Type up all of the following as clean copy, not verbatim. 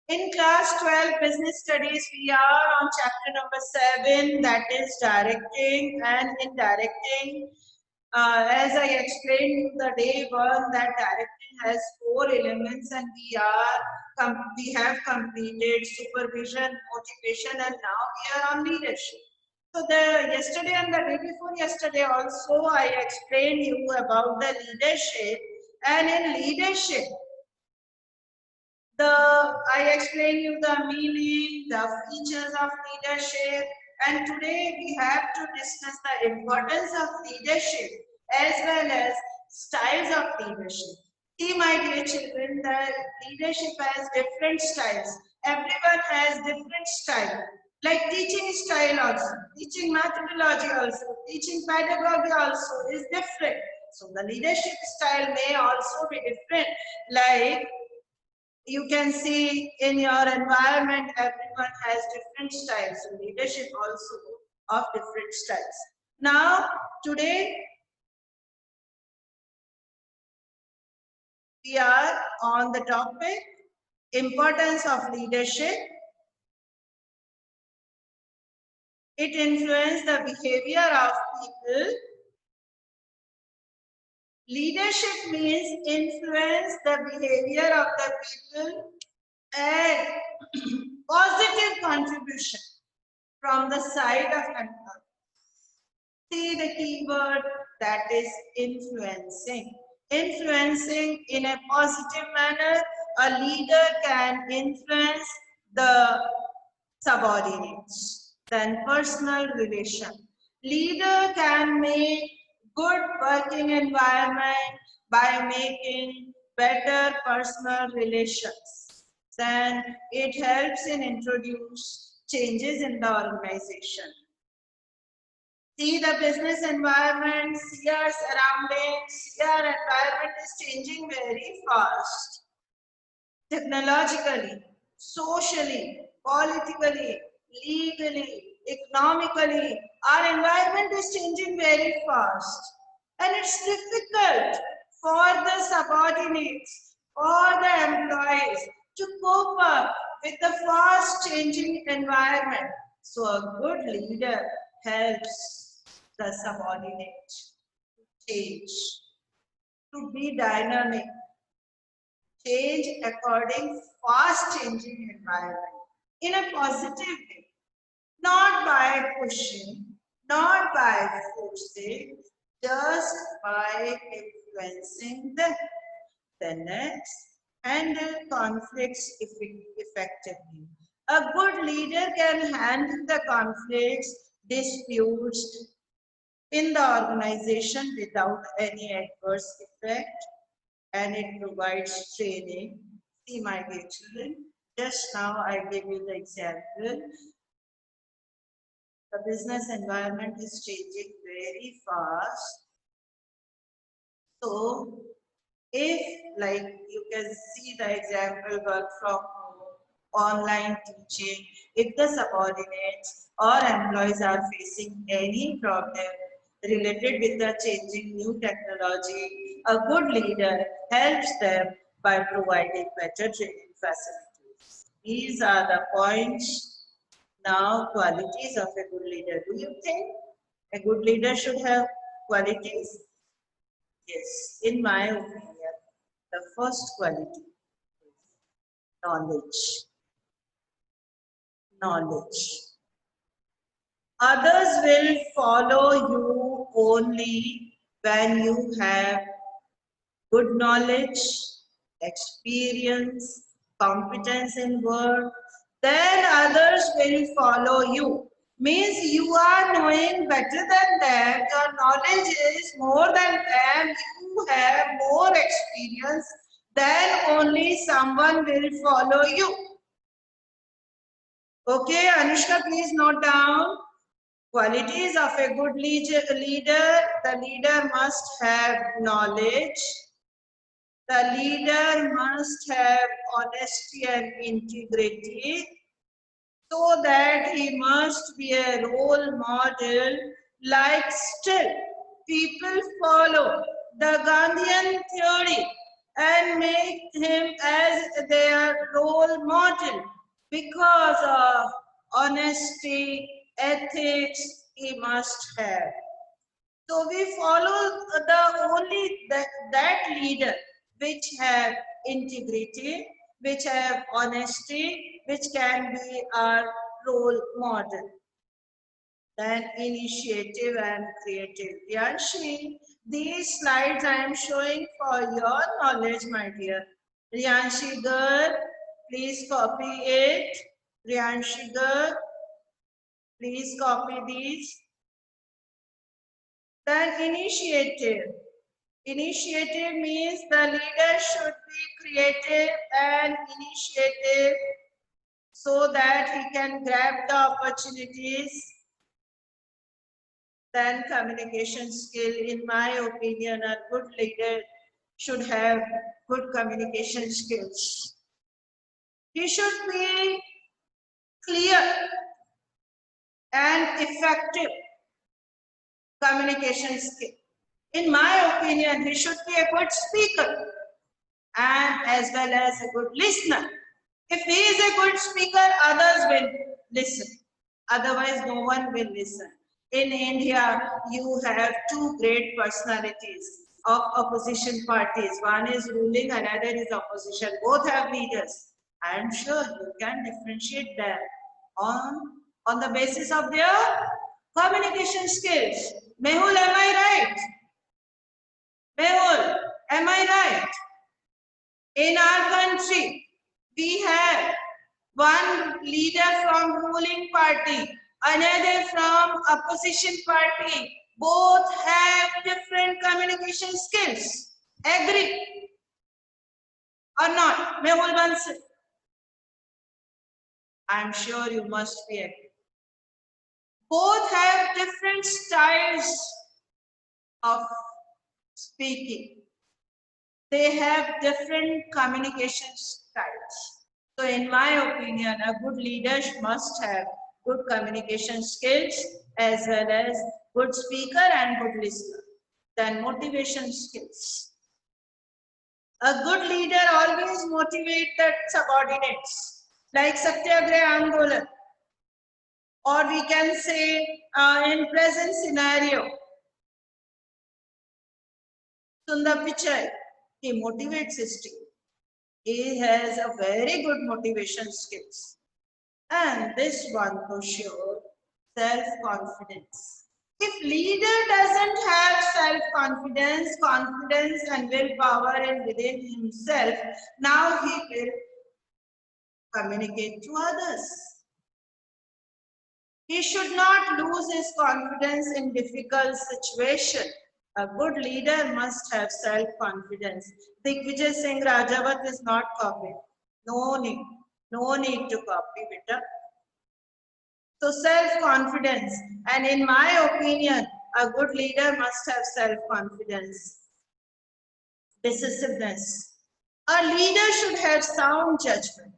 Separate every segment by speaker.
Speaker 1: In class 12 business studies, we are on chapter number 7, that is directing. And in directing, as I explained the day one, that directing has 4 elements, and we have completed supervision, motivation, and now we are on leadership. So yesterday and the day before yesterday also I explained you about the leadership, and in leadership I explain you the meaning, the features of leadership, and today we have to discuss the importance of leadership as well as styles of leadership. See, my dear children, the leadership has different styles. Everyone has different style. Like teaching style also, teaching methodology also, teaching pedagogy also is different. So the leadership style may also be different. Like you can see in your environment, everyone has different styles. So leadership also of different styles. Now, today we are on the topic importance of leadership. It influences the behavior of people. Leadership means influence the behavior of the people and positive contribution from the side of employee. See the keyword, that is influencing. Influencing in a positive manner, a leader can influence the subordinates. Then personal relation. Leader can make good working environment by making better personal relations. Then it helps in introduce changes in the organization. See the business environment, see our surroundings, see our environment is changing very fast. Technologically, socially, politically, legally, economically, our environment is changing very fast. And it's difficult for the subordinates, for the employees to cope up with the fast changing environment. So a good leader helps the subordinate to change, to be dynamic, change according fast changing environment in a positive way, not by pushing, not by forcing, just by influencing them. The next, handle conflicts effectively. A good leader can handle the conflicts, disputes in the organization without any adverse effect, and it provides training. See, my dear children, just now I gave you the example. The business environment is changing very fast. So, if like you can see the example work from home, online teaching, if the subordinates or employees are facing any problem related with the changing new technology, a good leader helps them by providing better training facilities. These are the points. Now, qualities of a good leader. Do you think a good leader should have qualities? Yes, in my opinion, the first quality is knowledge. Knowledge. Others will follow you only when you have good knowledge, experience, competence in work. Then others will follow you. Means you are knowing better than them, your knowledge is more than them, you have more experience, then only someone will follow you. Okay, Anushka, please note down. Qualities of a good leader. The leader must have knowledge. The leader must have honesty and integrity, so that he must be a role model. Like still, people follow the Gandhian theory and make him as their role model because of honesty, ethics he must have. So we follow the only that leader which have integrity, which have honesty, which can be our role model. Then initiative and creative. Riyanshi, these slides I am showing for your knowledge, my dear. Riyanshi girl, please copy it. Riyanshi girl, please copy these. Then initiative. Initiative means the leader should be creative and initiative so that he can grab the opportunities. Then communication skill, in my opinion, a good leader should have good communication skills. He should be clear and effective communication skill. In my opinion, he should be a good speaker and as well as a good listener. If he is a good speaker, others will listen. Otherwise, no one will listen. In India, you have two great personalities of opposition parties. One is ruling, another is opposition. Both have leaders. I am sure you can differentiate them on the basis of their communication skills. Mehul, am I right? Mehul, am I right? In our country, we have one leader from ruling party, another from opposition party. Both have different communication skills. Agree or not? Mehul Bansal. I'm sure you must be agree. Both have different styles of speaking. They have different communication styles. So in my opinion, a good leader must have good communication skills as well as good speaker and good listener. Then motivation skills. A good leader always motivates the subordinates, like Satyagraha Andolan, or we can say in present scenario, Sundar Pichai, he motivates his team. He has a very good motivation skills. And this one for sure, self-confidence. If leader doesn't have self-confidence, confidence and willpower in within himself, now he will communicate to others. He should not lose his confidence in difficult situation. A good leader must have self-confidence. Digvijay Singh Rajawat is not copied. No need to copy, beta. So self-confidence, and in my opinion, a good leader must have self-confidence. Decisiveness. A leader should have sound judgment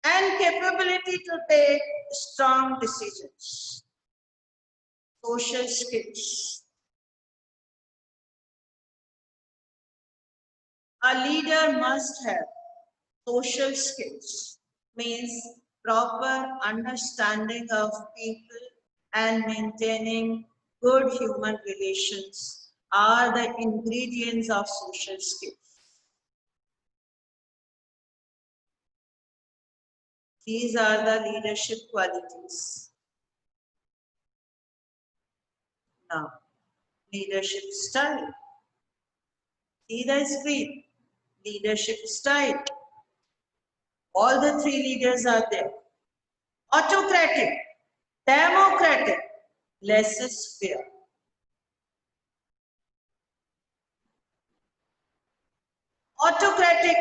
Speaker 1: and capability to take strong decisions. Social skills. A leader must have social skills, means proper understanding of people and maintaining good human relations are the ingredients of social skills. These are the leadership qualities. Now, leadership style. See the screen. Leadership style. All the three leaders are there. Autocratic, democratic, laissez-faire. Autocratic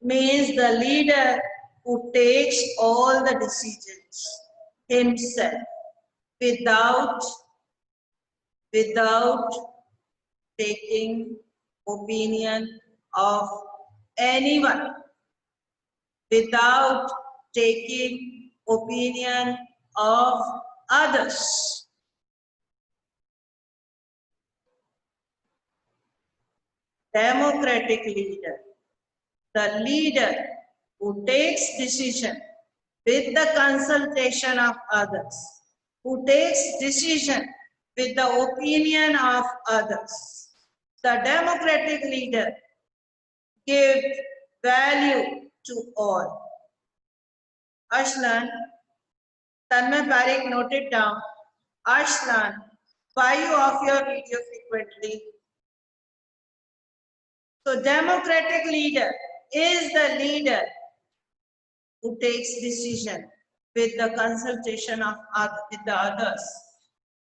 Speaker 1: means the leader who takes all the decisions himself without taking opinion of anyone, without taking opinion of others. Democratic leader The leader who takes decision with the consultation of others, who takes decision with the opinion of others. The democratic leader gives value to all. Ashlan, Tanmay Parikh noted down. Ashlan, why you off your video frequently? So democratic leader is the leader who takes decision with the consultation of with the others.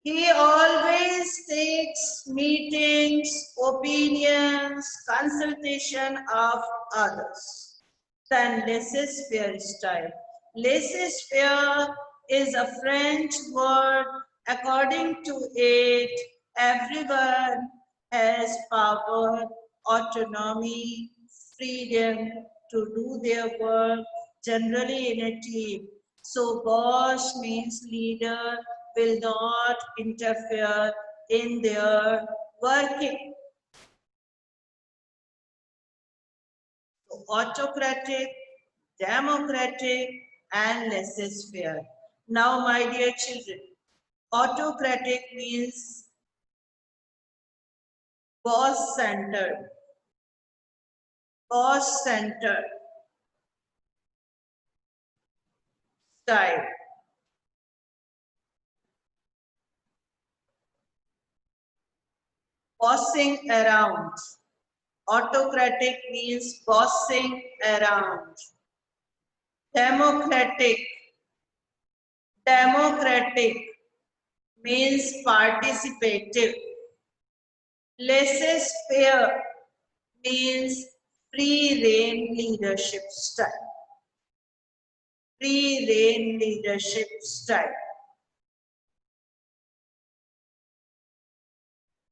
Speaker 1: He always takes meetings, opinions, consultation of others. Then laissez-faire style. Laissez-faire is a French word. According to it, everyone has power, autonomy, freedom to do their work, generally in a team. So boss means leader will not interfere in their working. So autocratic, democratic, and laissez-faire. Now, my dear children, autocratic means boss-centered, boss-centered style. Bossing around. Autocratic means bossing around. Democratic. Democratic means participative. Laissez-faire means free rein leadership style. Free rein leadership style.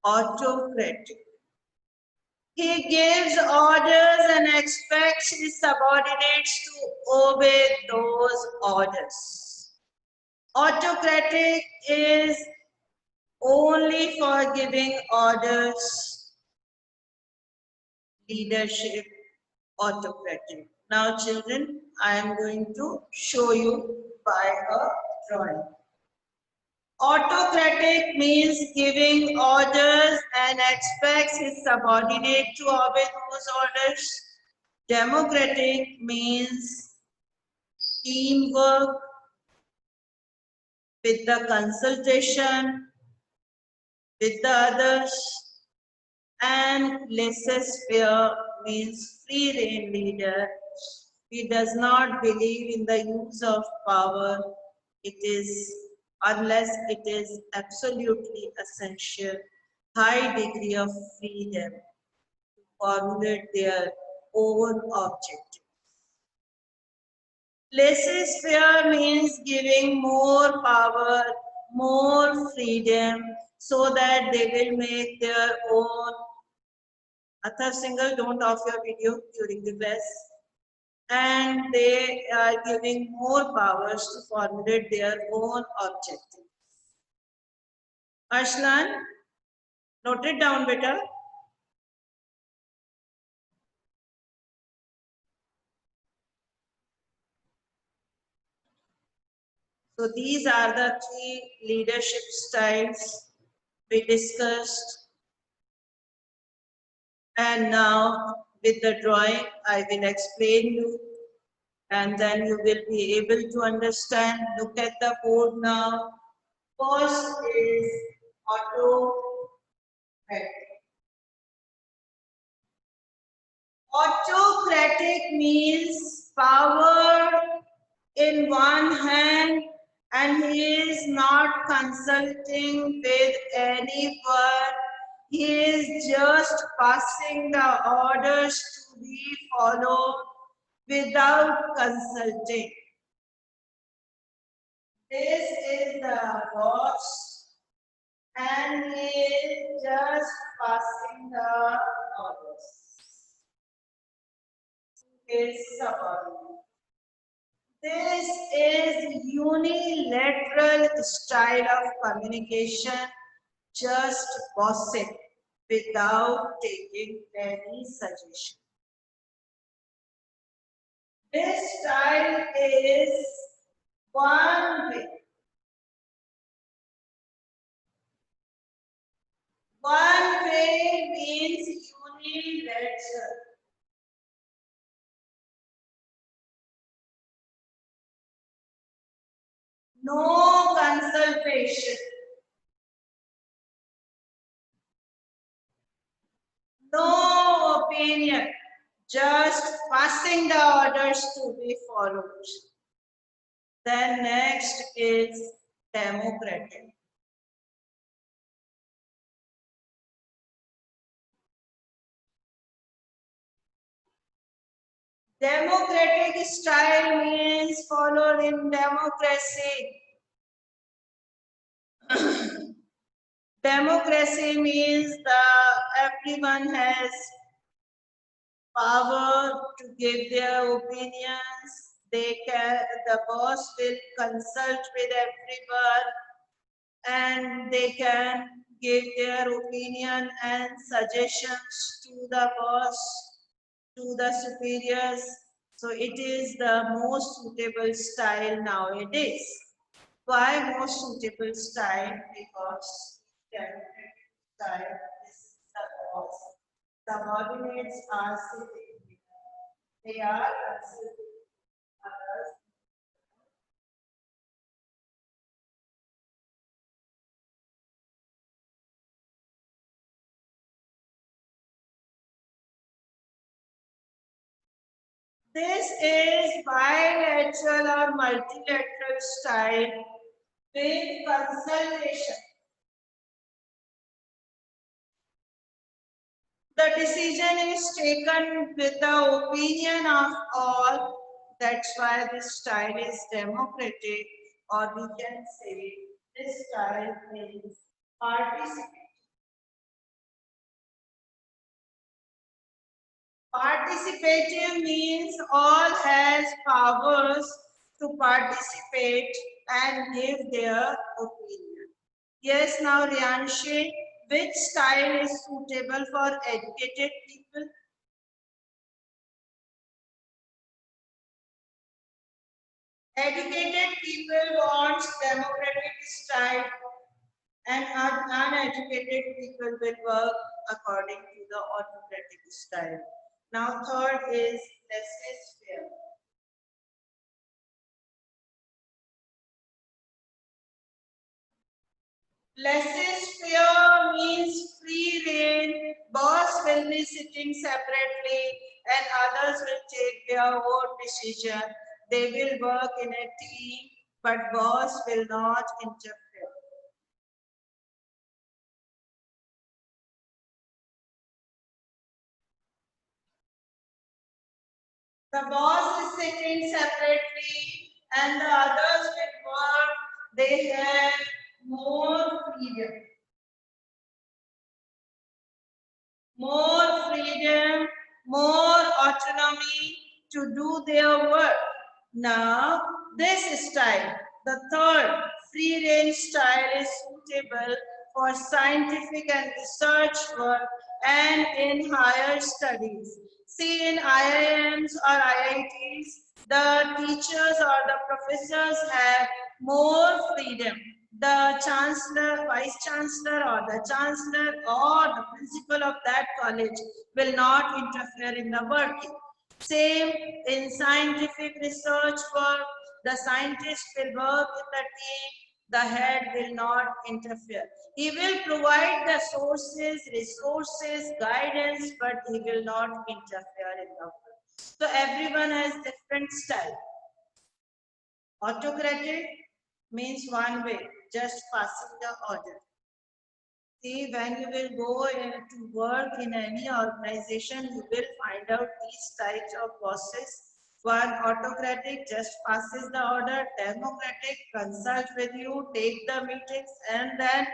Speaker 1: Autocratic. He gives orders and expects his subordinates to obey those orders. Autocratic is only for giving orders. Leadership, autocratic. Now children, I am going to show you by a drawing. Autocratic means giving orders and expects his subordinate to obey those orders. Democratic means teamwork with the consultation with the others. And laissez-faire means free rein leader. He does not believe in the use of power. It is unless it is absolutely essential, high degree of freedom to formulate their own objectives. Laissez-faire means giving more power, more freedom, so that they will make their own. Athav Singhal, don't off your video during the class. And they are giving more powers to formulate their own objectives. Ashlan, note it down, beta. So these are the three leadership styles we discussed. And now with the drawing, I will explain you, and then you will be able to understand. Look at the board now. First is autocratic. Autocratic means power in one hand, and he is not consulting with anyone. He is just passing the orders to be followed without consulting. This is the boss, and he is just passing the orders. His subordinate. This is unilateral style of communication, just bossing without taking any suggestion. This style is one way. One way means unilateral. No consultation. No opinion. Just passing the orders to be followed. Then next is democratic. Democratic style means followed in democracy. Democracy means everyone has power to give their opinions. The boss will consult with everyone and they can give their opinion and suggestions to the boss, to the superiors. So it is the most suitable style nowadays. Why most suitable style? Because democratic style is the boss. Subordinates are sitting. They are considering others. This is bilateral or multilateral style with consultation. The decision is taken with the opinion of all. That's why this style is democratic, or we can say this style is participatory. Participative means all has powers to participate and give their opinion. Yes, now Rianshi, which style is suitable for educated people? Educated people want democratic style and uneducated people will work according to the autocratic style. Now third is laissez-faire. Laissez-faire means free reign. Boss will be sitting separately and others will take their own decision. They will work in a team, but boss will not interfere. The boss is sitting separately and the others will work. They have more freedom. More freedom, more autonomy to do their work. Now, this style, the third free range style, is suitable for scientific and research work and in higher studies. See, in IIMs or IITs, the teachers or the professors have more freedom. The chancellor, vice chancellor, or the chancellor, or the principal of that college will not interfere in the working. Same in scientific research work, the scientist will work in the team, the head will not interfere. He will provide the sources, resources, guidance, but he will not interfere in the work. So everyone has different style. Autocratic means one way, just passing the order. See, when you will go to work in any organization, you will find out these types of bosses. One autocratic just passes the order, democratic consult with you, take the meetings, and then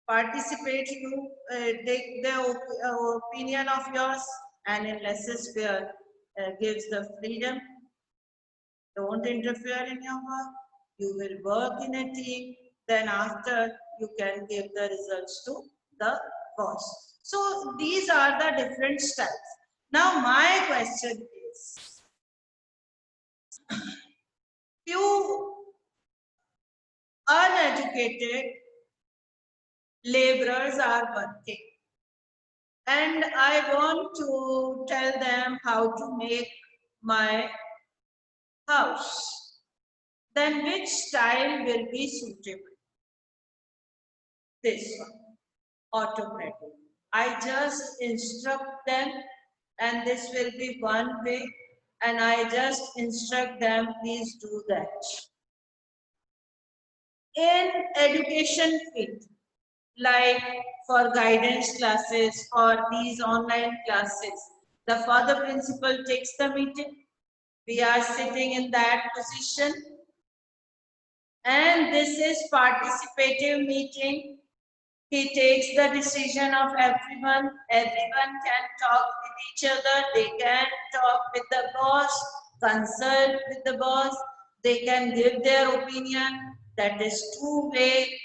Speaker 1: participate. You take the opinion of yours, and in laissez-faire gives the freedom. Don't interfere in your work. You will work in a team. Then after you can give the results to the boss. So these are the different styles. Now my question is, place. Few uneducated laborers are working, and I want to tell them how to make my house. Then which style will be suitable? This one, autocratic. I just instruct them, and this will be one way, and I just instruct them, please do that. In education field, like for guidance classes or these online classes, the father principal takes the meeting. We are sitting in that position, and this is participative meeting. He takes the decision of everyone. Everyone can talk with each other. They can talk with the boss, consult with the boss. They can give their opinion. That is two-way.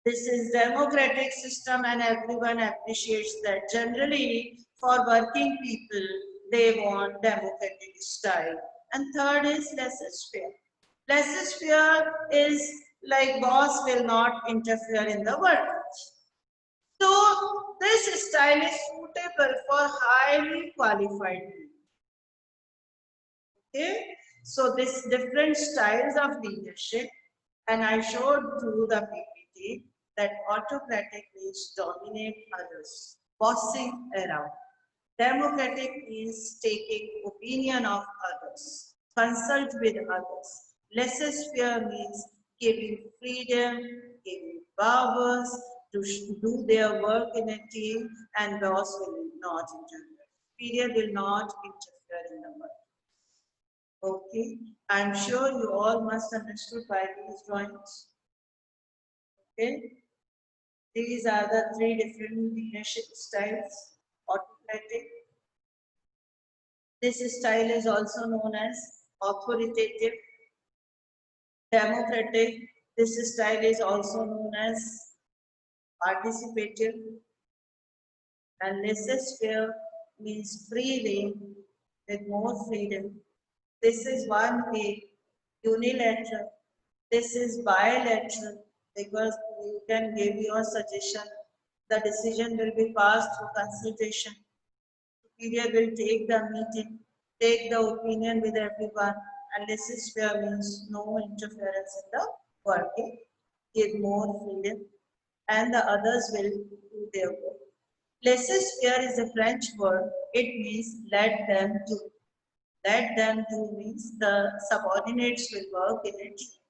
Speaker 1: This is democratic system, and everyone appreciates that. Generally, for working people, they want democratic style. And third is laissez-faire. Laissez-faire is like boss will not interfere in the work. So this style is suitable for highly qualified people. Okay, so this different styles of leadership, and I showed through the PPT that autocratic means dominate others, bossing around. Democratic means taking opinion of others, consult with others. Laissez-faire means giving freedom, giving powers to do their work in a team, and boss will not interfere. Superior will not interfere in the work. Okay, I'm sure you all must understood by these drawings. Okay, these are the three different leadership styles. Autocratic. This style is also known as authoritative. Democratic. This style is also known as participative. And laissez-faire means free rein with more freedom. This is one way, unilateral. This is bilateral because you can give your suggestion. The decision will be passed through consultation. Superior will take the meeting, take the opinion with everyone, and laissez-faire means no interference in the working, give more freedom, and the others will do their work. Laissez-faire is a French word. It means let them do. Let them do means the subordinates will work in a team.